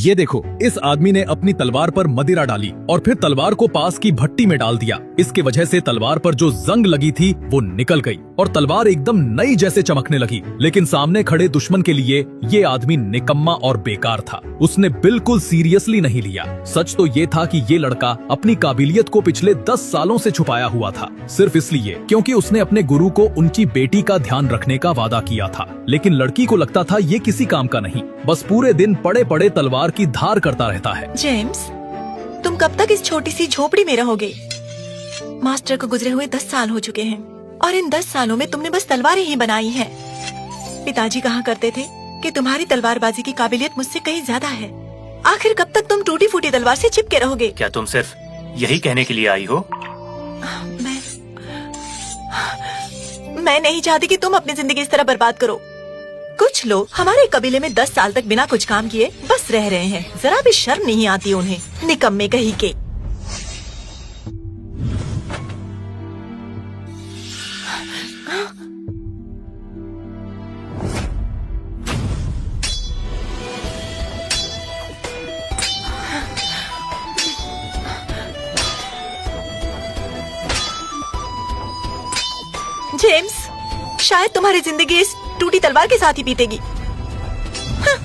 ये देखो, इस आदमी ने अपनी तलवार पर मदिरा डाली और फिर तलवार को पास की भट्टी में डाल दिया। इसके वजह से तलवार पर जो जंग लगी थी वो निकल गई और तलवार एकदम नई जैसे चमकने लगी। लेकिन सामने खड़े दुश्मन के लिए ये आदमी निकम्मा और बेकार था। उसने बिल्कुल सीरियसली नहीं लिया। सच तो ये था कि ये लड़का अपनी काबिलियत को पिछले 10 सालों से छुपाया हुआ था, सिर्फ इसलिए क्योंकि उसने अपने गुरु को उनकी बेटी का ध्यान रखने का वादा किया था। लेकिन लड़की को लगता था ये किसी काम का नहीं, बस पूरे दिन पड़े पड़े तलवार की धार करता रहता है। जेम्स, तुम कब तक इस छोटी सी झोपड़ी में रहोगे? मास्टर को गुजरे हुए 10 साल हो चुके हैं और इन 10 सालों में तुमने बस तलवारें ही बनाई हैं। पिताजी कहा करते थे कि तुम्हारी तलवारबाजी की काबिलियत मुझसे कहीं ज्यादा है। आखिर कब तक तुम टूटी फूटी तलवार से चिपके रहोगे? क्या तुम सिर्फ यही कहने के लिए आई हो? मैं नहीं चाहती कि तुम अपनी जिंदगी इस तरह बर्बाद करो। कुछ लोग हमारे कबीले में 10 साल तक बिना कुछ काम किए बस रह रहे हैं। जरा भी शर्म नहीं आती उन्हें, निकम्मे कहीं के। जेम्स, शायद तुम्हारी जिंदगी इस टूटी तलवार के साथ ही बीतेगी। हाँ।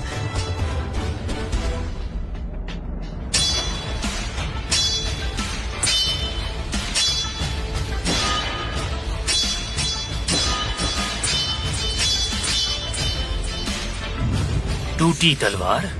टूटी तलवार?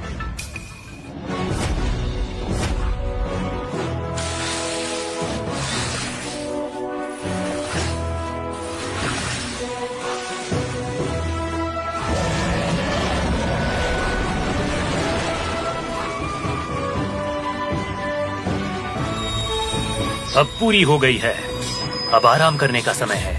अब पूरी हो गई है, अब आराम करने का समय है।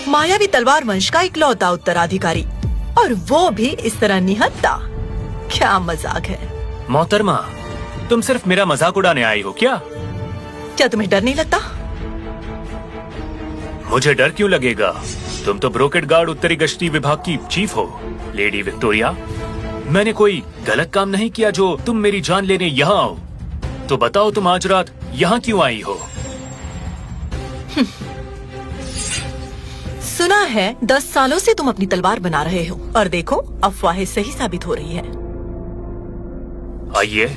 मायावी तलवार वंश का इकलौता उत्तराधिकारी, और वो भी इस तरह निहत्था। क्या मजाक है। मोहतरमा, तुम सिर्फ मेरा मजाक उड़ाने आई हो क्या? क्या तुम्हें डर नहीं लगता? मुझे डर क्यों लगेगा? तुम तो ब्रोकेड गार्ड उत्तरी गश्ती विभाग की चीफ हो, लेडी विक्टोरिया। मैंने कोई गलत काम नहीं किया जो तुम मेरी जान लेने यहाँ आओ। तो बताओ, तुम आज रात यहाँ क्यों आई हो? सुना है 10 सालों से तुम अपनी तलवार बना रहे हो, और देखो अफवाहें सही साबित हो रही है। आइए।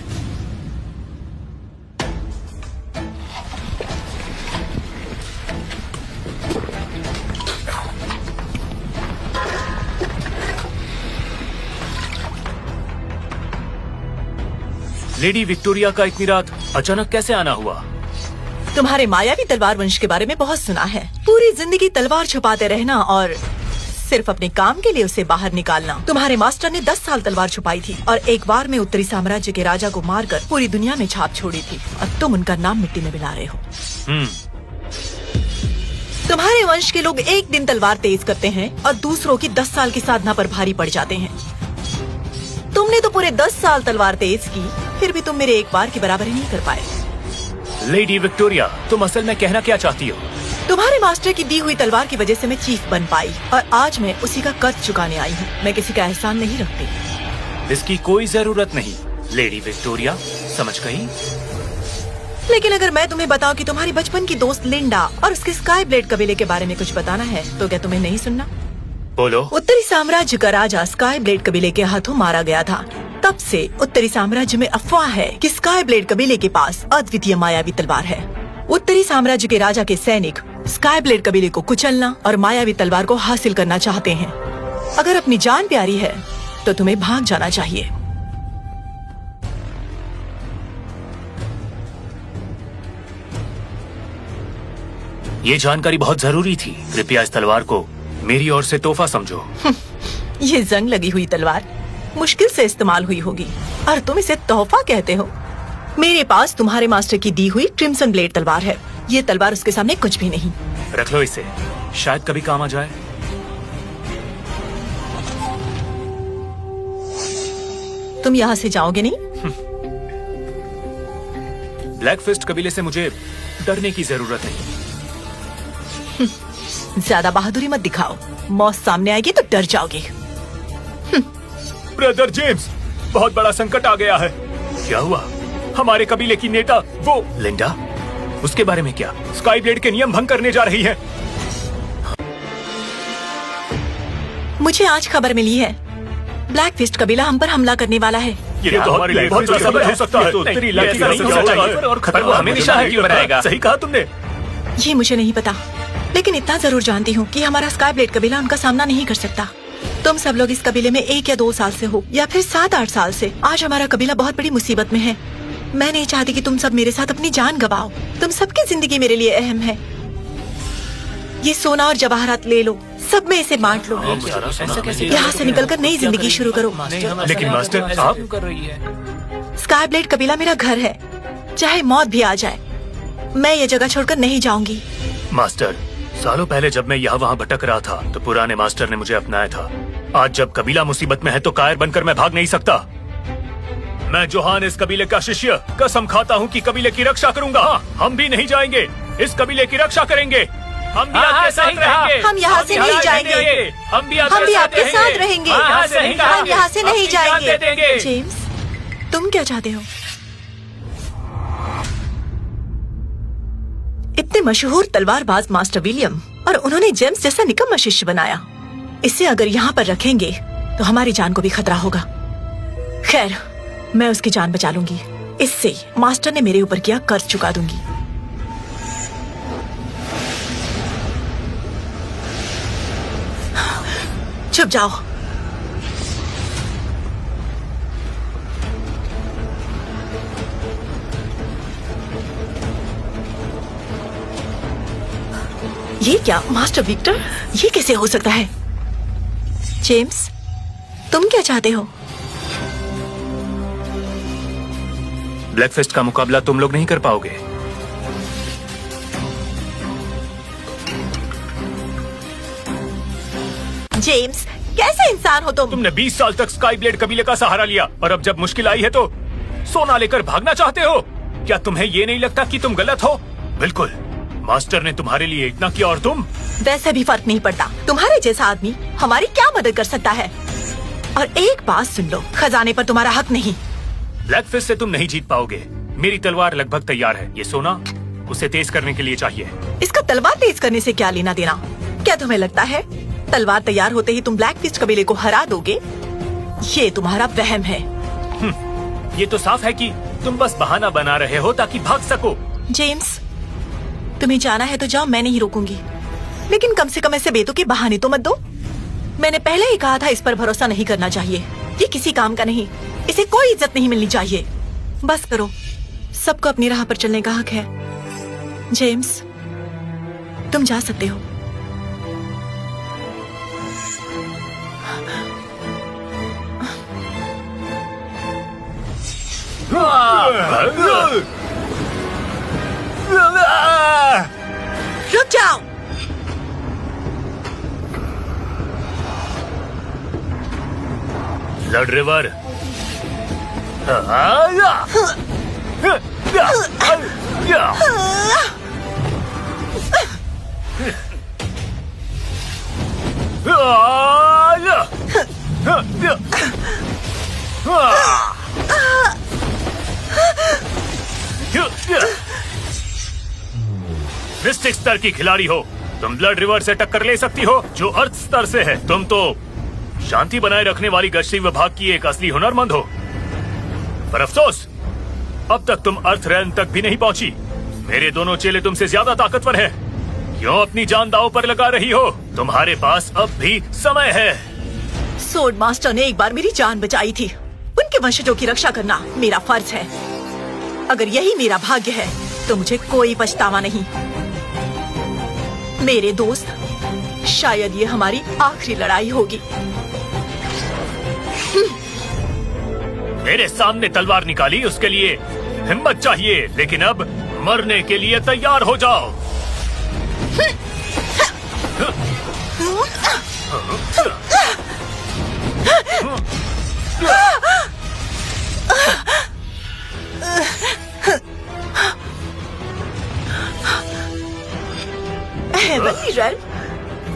लेडी विक्टोरिया का इतनी रात अचानक कैसे आना हुआ? तुम्हारे मायावी तलवार वंश के बारे में बहुत सुना है। पूरी जिंदगी तलवार छुपाते रहना और सिर्फ अपने काम के लिए उसे बाहर निकालना। तुम्हारे मास्टर ने 10 साल तलवार छुपाई थी और एक बार में उत्तरी साम्राज्य के राजा को मारकर पूरी दुनिया में छाप छोड़ी थी, और तुम उनका नाम मिट्टी में मिला रहे हो। तुम्हारे वंश के लोग एक दिन तलवार तेज करते हैं और दूसरों की 10 साल की साधना पर भारी पड़ जाते हैं। तुमने तो पूरे 10 साल तलवार तेज की, फिर भी तुम मेरे एक बार की बराबरी नहीं कर पाए। लेडी विक्टोरिया, तुम असल में कहना क्या चाहती हो? तुम्हारे मास्टर की दी हुई तलवार की वजह से मैं चीफ बन पाई, और आज मैं उसी का कर्ज चुकाने आई हूँ। मैं किसी का एहसान नहीं रखती। इसकी कोई जरूरत नहीं, लेडी विक्टोरिया, समझ गई? लेकिन अगर मैं तुम्हें बताऊं कि तुम्हारी बचपन की दोस्त लिंडा और उसके स्काई ब्लेड कबीले के बारे में कुछ बताना है, तो क्या तुम्हें नहीं सुनना? बोलो। उत्तरी साम्राज्य का राजा स्काई ब्लेड कबीले के हाथों मारा गया था। तब से उत्तरी साम्राज्य में अफवाह है कि स्काई ब्लेड कबीले के पास अद्वितीय मायावी तलवार है। उत्तरी साम्राज्य के राजा के सैनिक स्काई ब्लेड कबीले को कुचलना और मायावी तलवार को हासिल करना चाहते हैं। अगर अपनी जान प्यारी है तो तुम्हें भाग जाना चाहिए। ये जानकारी बहुत जरूरी थी। कृपया इस तलवार को मेरी ओर से तोहफा समझो। ये जंग लगी हुई तलवार मुश्किल से इस्तेमाल हुई होगी और तुम इसे तोहफा कहते हो। मेरे पास तुम्हारे मास्टर की दी हुई क्रिम्सन ब्लेड तलवार है। ये तलवार उसके सामने कुछ भी नहीं। रख लो इसे, शायद कभी काम आ जाए। तुम यहाँ से जाओगे नहीं? ब्लैक फिस्ट कबीले से मुझे डरने की जरूरत नहीं। ज्यादा बहादुरी मत दिखाओ, मौत सामने आएगी तो डर जाओगे। ब्रदर जेम्स, बहुत बड़ा संकट आ गया है। क्या हुआ? हमारे कबीले की नेता वो लिंडा, उसके बारे में क्या? स्काई ब्लेड के नियम भंग करने जा रही है। मुझे आज खबर मिली है, ब्लैक फिस्ट कबीला हम पर हमला करने वाला है। ये तो हमारे लिए बहुत बड़ा सबक हो सकता है। तेरी लड़की नहीं होना चाहिए और खतरा वो हमें निशाना क्यों बनाएगा? सही कहा तुमने। ये मुझे नहीं पता, लेकिन इतना जरूर जानती हूँ कि हमारा स्काई ब्लेड कबीला उनका सामना नहीं कर सकता। तुम सब लोग इस कबीले में 1 या 2 साल से हो, या फिर 7-8 साल से। आज हमारा कबीला बहुत बड़ी मुसीबत में है। मैं नहीं चाहती कि तुम सब मेरे साथ अपनी जान गवाओ। तुम सबकी जिंदगी मेरे लिए अहम है। ये सोना और जवाहरात ले लो, सब में इसे बांट लो। यहाँ से निकलकर नई जिंदगी शुरू करो। लेकिन मास्टर, आप कर रही है? स्काई ब्लेड कबीला मेरा घर है, चाहे मौत भी आ जाए, मैं ये जगह छोड़कर नहीं जाऊंगी। मास्टर, सालों पहले जब मैं यहाँ वहाँ भटक रहा था तो पुराने मास्टर ने मुझे अपनाया था। आज जब कबीला मुसीबत में है तो कायर बनकर मैं भाग नहीं सकता। मैं जोहान, इस कबीले का शिष्य, कसम खाता हूँ कि कबीले की रक्षा करूंगा। हाँ, हम भी नहीं जाएंगे, इस कबीले की रक्षा करेंगे। हम भी आपके साथ रहेंगे। हम यहाँ से नहीं जाएंगे। हम भी आपके साथ रहेंगे। हम यहाँ से नहीं जाएंगे। देंगे। जेम्स, तुम क्या चाहते हो? इतने मशहूर तलवारबाज मास्टर विलियम, और उन्होंने जेम्स जैसा निकम्मा शिष्य बनाया। इसे अगर यहाँ पर रखेंगे तो हमारी जान को भी खतरा होगा। खैर, मैं उसकी जान बचा लूंगी। इससे मास्टर ने मेरे ऊपर किया कर्ज चुका दूंगी। चुप जाओ। ये क्या मास्टर विक्टर, ये कैसे हो सकता है? जेम्स, तुम क्या चाहते हो? ब्लैक फिस्ट का मुकाबला तुम लोग नहीं कर पाओगे। जेम्स, कैसे इंसान हो तुम? तुमने 20 साल तक स्काई ब्लेड कबीले का सहारा लिया और अब जब मुश्किल आई है तो सोना लेकर भागना चाहते हो? क्या तुम्हें ये नहीं लगता कि तुम गलत हो? बिल्कुल, मास्टर ने तुम्हारे लिए इतना किया और तुम? वैसे भी फर्क नहीं पड़ता। तुम्हारे जैसा आदमी हमारी क्या मदद कर सकता है? और एक बात सुन लो, खजाने पर तुम्हारा हक नहीं। ब्लैक फिस्ट से तुम नहीं जीत पाओगे। मेरी तलवार लगभग तैयार है। ये सोना उसे तेज करने के लिए चाहिए। इसका तलवार तेज करने से क्या लेना देना? क्या तुम्हें लगता है तलवार तैयार होते ही तुम ब्लैक फिस्ट कबीले को हरा दोगे? ये तुम्हारा वहम है। ये तो साफ है कि तुम बस बहाना बना रहे हो ताकि भाग सको। जेम्स, तुम्हें जाना है तो जाओ, मैं नहीं रोकूंगी, लेकिन कम से कम ऐसे बेतुके बहाने तो मत दो। मैंने पहले ही कहा था, इस पर भरोसा नहीं करना चाहिए। ये किसी काम का नहीं, इसे कोई इज्जत नहीं मिलनी चाहिए। बस करो, सबको अपनी राह पर चलने का हक है। जेम्स, तुम जा सकते हो। रुक जाओ। Blood river. मिस्टिक स्तर की खिलाड़ी हो तुम, ब्लड रिवर से टक्कर ले सकती हो जो अर्थ स्तर से है। तुम तो शांति बनाए रखने वाली गश्ती विभाग की एक असली हुनरमंद हो, पर अफसोस अब तक तुम अर्थ रैन तक भी नहीं पहुंची। मेरे दोनों चेले तुमसे ज्यादा ताकतवर हैं। क्यों अपनी जान दांव पर लगा रही हो? तुम्हारे पास अब भी समय है। सोड मास्टर ने एक बार मेरी जान बचाई थी। उनके वंशजों की रक्षा करना मेरा फर्ज है। अगर यही मेरा भाग्य है तो मुझे कोई पछतावा नहीं। मेरे दोस्त, शायद ये हमारी आखिरी लड़ाई होगी। मेरे सामने तलवार निकाली, उसके लिए हिम्मत चाहिए, लेकिन अब मरने के लिए तैयार हो जाओ। हेवन मिरर,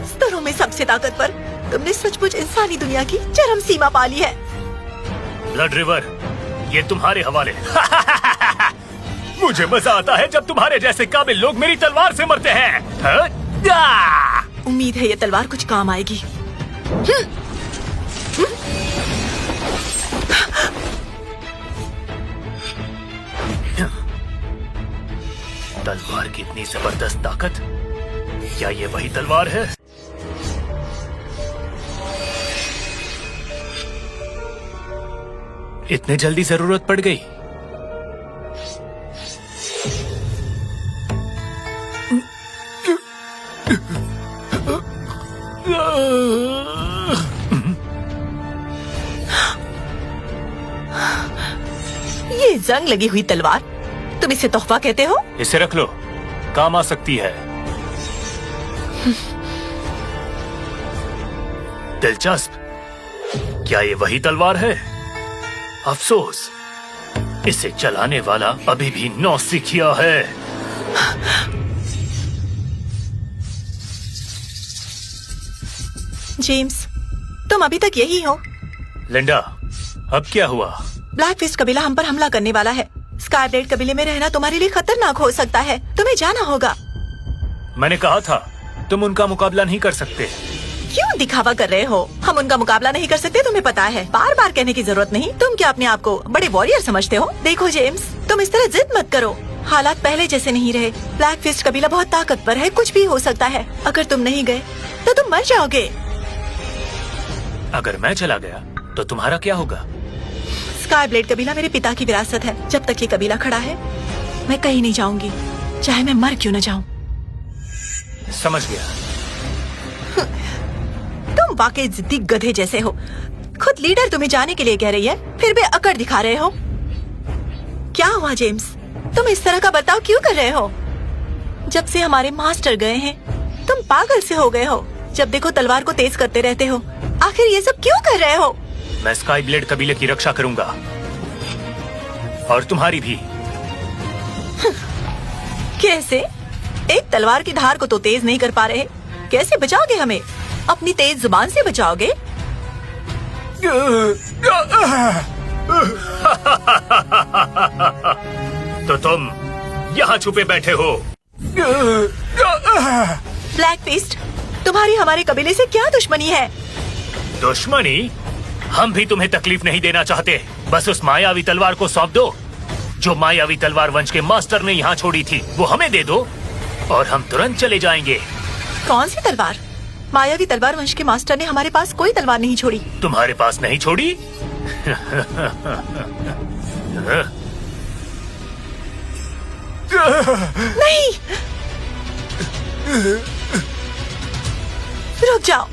स्तरों में सबसे ताकतवर, तुमने सचमुच इंसानी दुनिया की चरम सीमा पा ली है। ब्लड रिवर, ये तुम्हारे हवाले। मुझे मजा आता है जब तुम्हारे जैसे काबिल लोग मेरी तलवार से मरते हैं। हाँ? उम्मीद है ये तलवार कुछ काम आएगी। तलवार की इतनी जबरदस्त ताकत, क्या ये वही तलवार है? इतने जल्दी जरूरत पड़ गई? ये जंग लगी हुई तलवार, तुम इसे तोहफा कहते हो? इसे रख लो, काम आ सकती है। दिलचस्प, क्या ये वही तलवार है? अफसोस, इसे चलाने वाला अभी भी नौसिखिया है। जेम्स, तुम अभी तक यही हो? लिंडा, अब क्या हुआ? ब्लैक फिस्ट कबीला हम पर हमला करने वाला है। स्काई ब्लेड कबीले में रहना तुम्हारे लिए खतरनाक हो सकता है, तुम्हें जाना होगा। मैंने कहा था, तुम उनका मुकाबला नहीं कर सकते। क्यों दिखावा कर रहे हो? हम उनका मुकाबला नहीं कर सकते, तुम्हें पता है। बार बार कहने की जरूरत नहीं। तुम क्या अपने आप को बड़े वॉरियर समझते हो? देखो जेम्स, तुम इस तरह जिद मत करो। हालात पहले जैसे नहीं रहे। ब्लैक फिस्ट कबीला बहुत ताकतवर है, कुछ भी हो सकता है। अगर तुम नहीं गए तो तुम मर जाओगे। अगर मैं चला गया तो तुम्हारा क्या होगा? स्काई ब्लेड कबीला मेरे पिता की विरासत है। जब तक ये कबीला खड़ा है, मैं कहीं नहीं जाऊंगी, चाहे मैं मर क्यों न जाऊं। समझ गया। तुम वाकई जिद्दी गधे जैसे हो। खुद लीडर तुम्हें जाने के लिए कह रही है, फिर भी अकड़ दिखा रहे हो। क्या हुआ जेम्स, तुम इस तरह का बर्ताव क्यों कर रहे हो? जब से हमारे मास्टर गए हैं, तुम पागल से हो गए हो। जब देखो तलवार को तेज करते रहते हो। आखिर ये सब क्यों कर रहे हो? मैं स्काई ब्लेड कबीले की रक्षा करूंगा, और तुम्हारी भी। कैसे? एक तलवार की धार को तो तेज नहीं कर पा रहे, कैसे बचाओगे हमें? अपनी तेज जुबान से बचाओगे? तो तुम यहाँ छुपे बैठे हो। ब्लैक फिस्ट, तुम्हारी हमारे कबीले से क्या दुश्मनी है? दुश्मनी? हम भी तुम्हें तकलीफ नहीं देना चाहते। बस उस मायावी तलवार को सौंप दो, जो मायावी तलवार वंश के मास्टर ने यहाँ छोड़ी थी। वो हमें दे दो और हम तुरंत चले जाएंगे। कौन सी तलवार? मायावी तलवार वंश के मास्टर ने हमारे पास कोई तलवार नहीं छोड़ी। तुम्हारे पास नहीं छोड़ी? नहीं, रुक जाओ।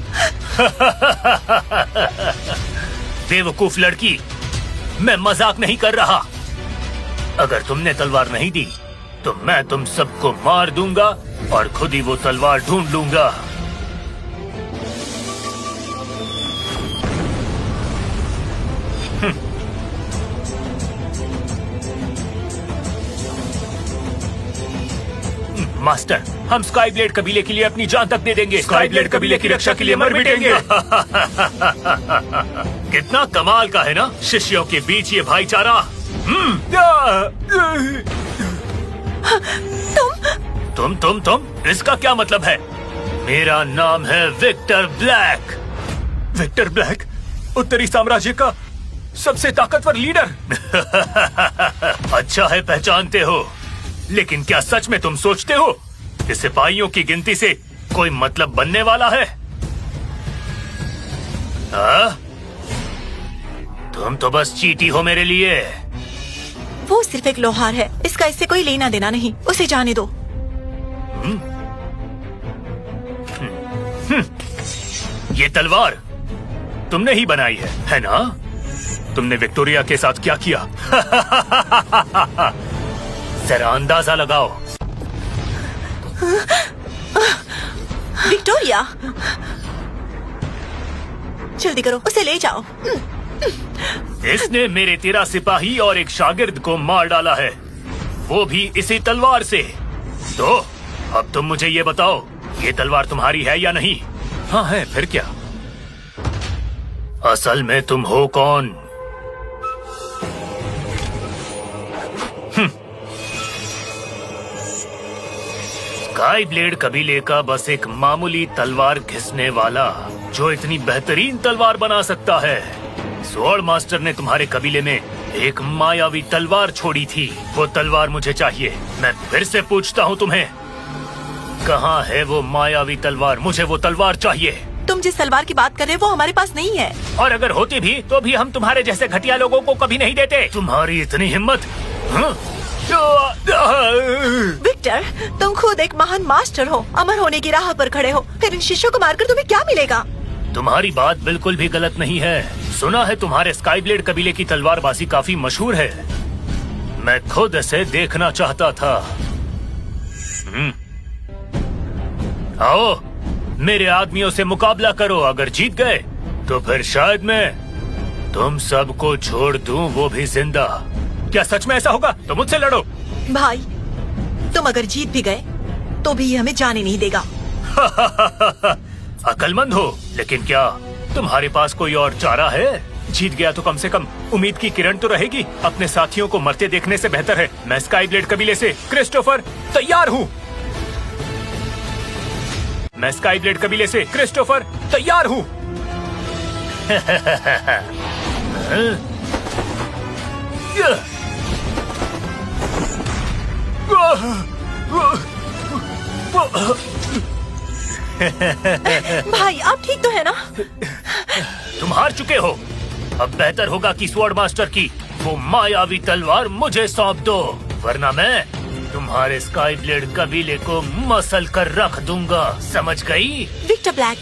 बेवकूफ लड़की, मैं मजाक नहीं कर रहा। अगर तुमने तलवार नहीं दी तो मैं तुम सबको मार दूंगा और खुद ही वो तलवार ढूंढ लूंगा। मास्टर, हम स्काई ब्लेड कबीले के लिए अपनी जान तक दे देंगे। स्काई ब्लेड कबीले की रक्षा के लिए मर मिटेंगे। कितना कमाल का है ना, शिष्यों के बीच ये भाईचारा। तुम इसका क्या मतलब है? मेरा नाम है विक्टर ब्लैक। विक्टर ब्लैक, उत्तरी साम्राज्य का सबसे ताकतवर लीडर। अच्छा है, पहचानते हो, लेकिन क्या सच में तुम सोचते हो कि सिपाहियों की गिनती से कोई मतलब बनने वाला है? तुम तो बस चीटी हो मेरे लिए। वो सिर्फ एक लोहार है, इसका इससे कोई लेना देना नहीं, उसे जाने दो। ये तलवार तुमने ही बनाई है ना? तुमने विक्टोरिया के साथ क्या किया? जरा अंदाजा लगाओ। विक्टोरिया, जल्दी करो, उसे ले जाओ। इसने मेरे 13 सिपाही और एक शागिर्द को मार डाला है, वो भी इसी तलवार से। तो अब तुम मुझे ये बताओ, ये तलवार तुम्हारी है या नहीं? हाँ है, फिर क्या? असल में तुम हो कौन? स्काई ब्लेड कबीले का बस एक मामूली तलवार घिसने वाला जो इतनी बेहतरीन तलवार बना सकता है। स्वॉर्ड मास्टर ने तुम्हारे कबीले में एक मायावी तलवार छोड़ी थी। वो तलवार मुझे चाहिए। मैं फिर से पूछता हूँ तुम्हें, कहाँ है वो मायावी तलवार? मुझे वो तलवार चाहिए। तुम जिस तलवार की बात कर रहे हो वो हमारे पास नहीं है। और अगर होती भी तो भी हम तुम्हारे जैसे घटिया लोगों को कभी नहीं देते। तुम्हारी इतनी हिम्मत? विक्टर, तुम खुद एक महान मास्टर हो, अमर होने की राह पर खड़े हो, फिर इन शिष्यों को मारकर तुम्हें क्या मिलेगा? तुम्हारी बात बिल्कुल भी गलत नहीं है। सुना है तुम्हारे स्काई ब्लेड कबीले की तलवारबाजी काफी मशहूर है। मैं खुद इसे देखना चाहता था। आओ, मेरे आदमियों से मुकाबला करो। अगर जीत गए तो फिर शायद मैं तुम सबको छोड़ दूं, वो भी जिंदा। क्या सच में ऐसा होगा? तो मुझसे लड़ो। भाई, तुम अगर जीत भी गए तो भी ये हमें जाने नहीं देगा। अकलमंद हो, लेकिन क्या तुम्हारे पास कोई और चारा है? जीत गया तो कम से कम उम्मीद की किरण तो रहेगी। अपने साथियों को मरते देखने से बेहतर है। मैं स्काई ब्लेड कबीले से क्रिस्टोफर तैयार हूँ। मैं स्काई ब्लेड कबीले से क्रिस्टोफर तैयार हूँ। भाई, आप ठीक तो है ना? तुम हार चुके हो। अब बेहतर होगा कि स्वॉर्ड मास्टर की वो मायावी तलवार मुझे सौंप दो, वरना मैं तुम्हारे स्काई ब्लेड कबीले को मसल कर रख दूंगा। समझ गई? विक्टर ब्लैक,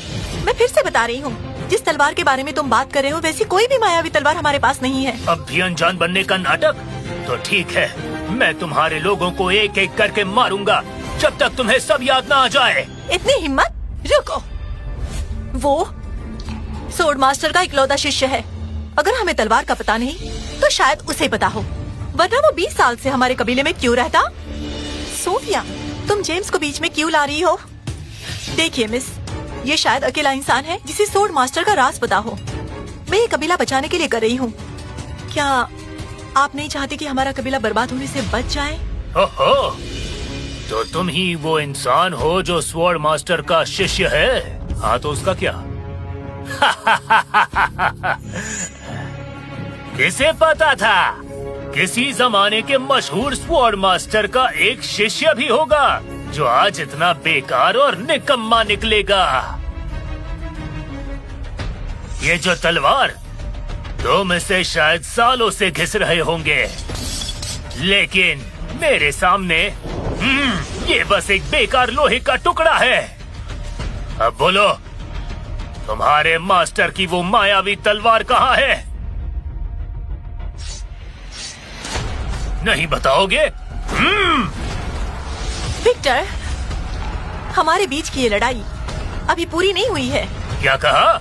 मैं फिर से बता रही हूँ, जिस तलवार के बारे में तुम बात कर रहे हो वैसी कोई भी मायावी तलवार हमारे पास नहीं है। अब भी अनजान बनने का नाटक? तो ठीक है, मैं तुम्हारे लोगों को एक एक करके मारूंगा जब तक तुम्हें सब याद ना आ जाए। इतनी हिम्मत? रुको, वो स्वॉर्ड मास्टर का इकलौता शिष्य है। अगर हमें तलवार का पता नहीं तो शायद उसे पता हो, वरना वो 20 साल से हमारे कबीले में क्यों रहता? सोफिया, तुम जेम्स को बीच में क्यों ला रही हो? देखिए मिस, ये शायद अकेला इंसान है जिसे स्वॉर्ड मास्टर का राज पता हो। मैं ये कबीला बचाने के लिए कर रही हूँ। क्या आप नहीं चाहती कि हमारा कबीला बर्बाद होने से बच जाए? ओहो, तो तुम ही वो इंसान हो जो स्वॉर्ड मास्टर का शिष्य है? हाँ, तो उसका क्या? किसे पता था किसी जमाने के मशहूर स्वॉर्ड मास्टर का एक शिष्य भी होगा जो आज इतना बेकार और निकम्मा निकलेगा। ये जो तलवार, तुम इसे शायद सालों से घिस रहे होंगे, लेकिन मेरे सामने ये बस एक बेकार लोहे का टुकड़ा है। अब बोलो, तुम्हारे मास्टर की वो मायावी तलवार कहाँ है? नहीं बताओगे? विक्टर, हमारे बीच की ये लड़ाई अभी पूरी नहीं हुई है। क्या कहा?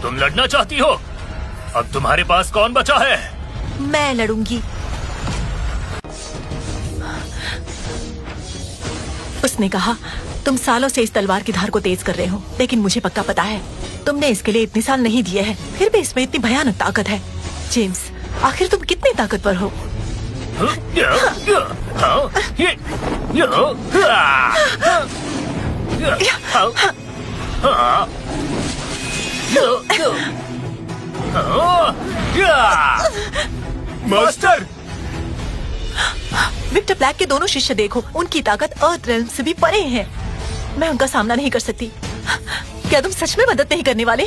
तुम लड़ना चाहती हो? अब तुम्हारे पास कौन बचा है? मैं लड़ूंगी। उसने कहा, तुम सालों से इस तलवार की धार को तेज कर रहे हो, लेकिन मुझे पक्का पता है तुमने इसके लिए इतने साल नहीं दिए हैं, फिर भी इसमें इतनी भयानक ताकत है। जेम्स, आखिर तुम कितने ताकतवर हो? मास्टर! विक्टर ब्लैक के दोनों शिष्य देखो, उनकी ताकत अर्थ रेल्म से भी परे है। मैं उनका सामना नहीं कर सकती। क्या तुम सच में मदद नहीं करने वाले?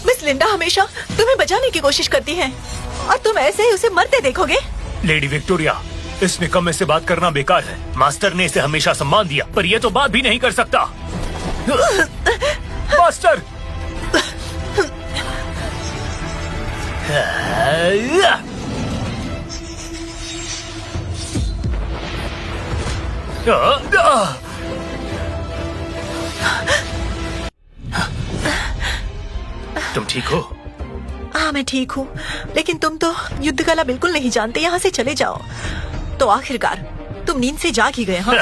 मिस लिंडा हमेशा तुम्हें बचाने की कोशिश करती है और तुम ऐसे ही उसे मरते देखोगे। लेडी विक्टोरिया, इस निकम्मे से बात करना बेकार है। मास्टर ने इसे हमेशा सम्मान दिया, पर ये तो बात भी नहीं कर सकता। मास्टर! तुम ठीक हो? हाँ, मैं ठीक हूँ, लेकिन तुम तो युद्ध कला बिल्कुल नहीं जानते। यहाँ से चले जाओ। तो आखिरकार तुम नींद से जाग ही गए। हाँ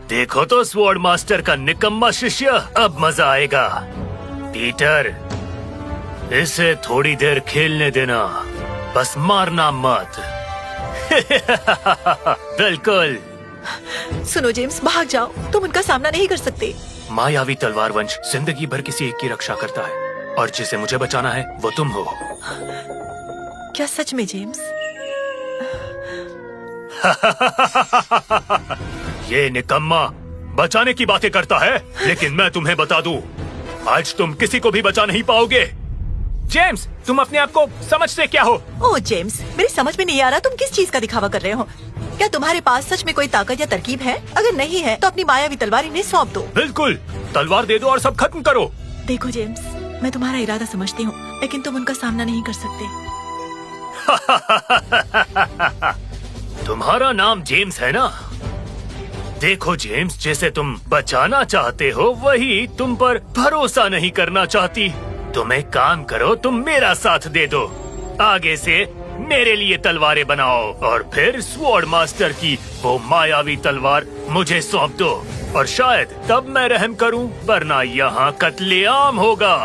देखो तो स्वॉर्ड मास्टर का निकम्मा शिष्य, अब मजा आएगा। पीटर, इसे थोड़ी देर खेलने देना, बस मारना मत। बिल्कुल। सुनो जेम्स, भाग जाओ, तुम उनका सामना नहीं कर सकते। मायावी तलवार वंश जिंदगी भर किसी एक की रक्षा करता है, और जिसे मुझे बचाना है वो तुम हो। क्या सच में जेम्स? ये निकम्मा बचाने की बातें करता है, लेकिन मैं तुम्हें बता दूं, आज तुम किसी को भी बचा नहीं पाओगे। जेम्स, तुम अपने आप को समझते क्या हो? ओह जेम्स, मेरी समझ में नहीं आ रहा तुम किस चीज का दिखावा कर रहे हो। क्या तुम्हारे पास सच में कोई ताकत या तरकीब है? अगर नहीं है तो अपनी मायावी तलवार इन्हें सौंप दो। बिल्कुल, तलवार दे दो और सब खत्म करो। देखो जेम्स, मैं तुम्हारा इरादा समझती हूँ, लेकिन तुम उनका सामना नहीं कर सकते। तुम्हारा नाम जेम्स है ना? देखो जेम्स, जैसे तुम बचाना चाहते हो वही तुम पर भरोसा नहीं करना चाहती। तुम एक काम करो, तुम मेरा साथ दे दो, आगे से मेरे लिए तलवारें बनाओ और फिर स्वॉर्ड मास्टर की वो मायावी तलवार मुझे सौंप दो, और शायद तब मैं रहम करूं, वरना यहाँ कत्लेआम होगा।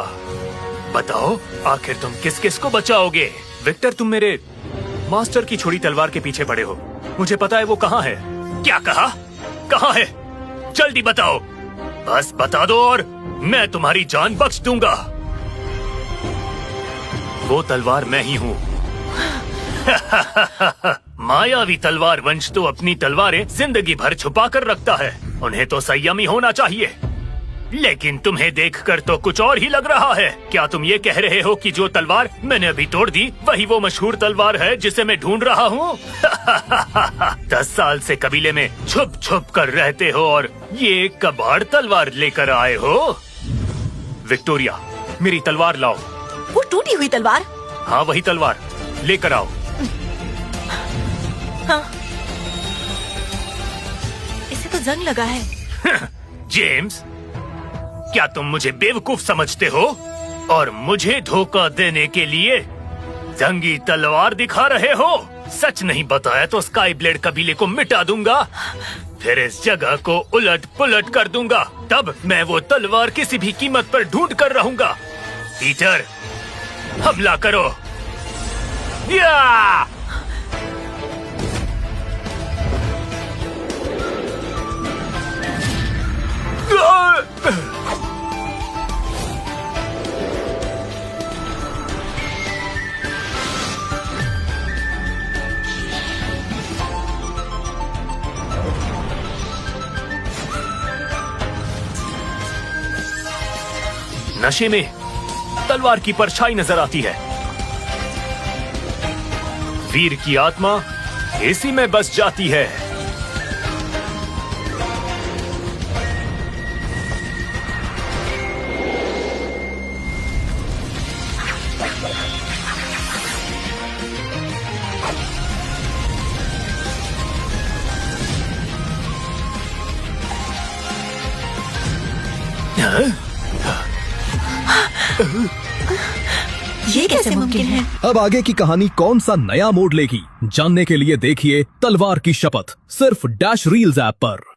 बताओ, आखिर तुम किस किस को बचाओगे? विक्टर, तुम मेरे मास्टर की छोड़ी तलवार के पीछे पड़े हो। मुझे पता है वो कहाँ है। क्या कहा? कहाँ है? जल्दी बताओ, बस बता दो और मैं तुम्हारी जान बख्श दूंगा। वो तलवार मैं ही हूँ। मायावी तलवार वंश तो अपनी तलवारें जिंदगी भर छुपा कर रखता है, उन्हें तो संयमी होना चाहिए। लेकिन तुम्हें देखकर तो कुछ और ही लग रहा है। क्या तुम ये कह रहे हो कि जो तलवार मैंने अभी तोड़ दी वही वो मशहूर तलवार है जिसे मैं ढूंढ रहा हूँ? 10 साल से कबीले में छुप छुप कर रहते हो और ये कबाड़ तलवार लेकर आए हो? विक्टोरिया, मेरी तलवार लाओ। वो टूटी हुई तलवार? हाँ, वही तलवार लेकर आओ। हाँ, इसे तो जंग लगा है। जेम्स, क्या तुम मुझे बेवकूफ समझते हो और मुझे धोखा देने के लिए जंगी तलवार दिखा रहे हो? सच नहीं बताया तो स्काई ब्लेड कबीले को मिटा दूंगा, फिर इस जगह को उलट पुलट कर दूंगा। तब मैं वो तलवार किसी भी कीमत पर ढूंढ कर रहूंगा। पीटर, हमला करो। या! नशे में तलवार की परछाई नजर आती है। वीर की आत्मा इसी में बस जाती है। ये कैसे मुमकिन है? अब आगे की कहानी कौन सा नया मोड़ लेगी, जानने के लिए देखिए तलवार की शपथ, सिर्फ डैश रील्स ऐप पर।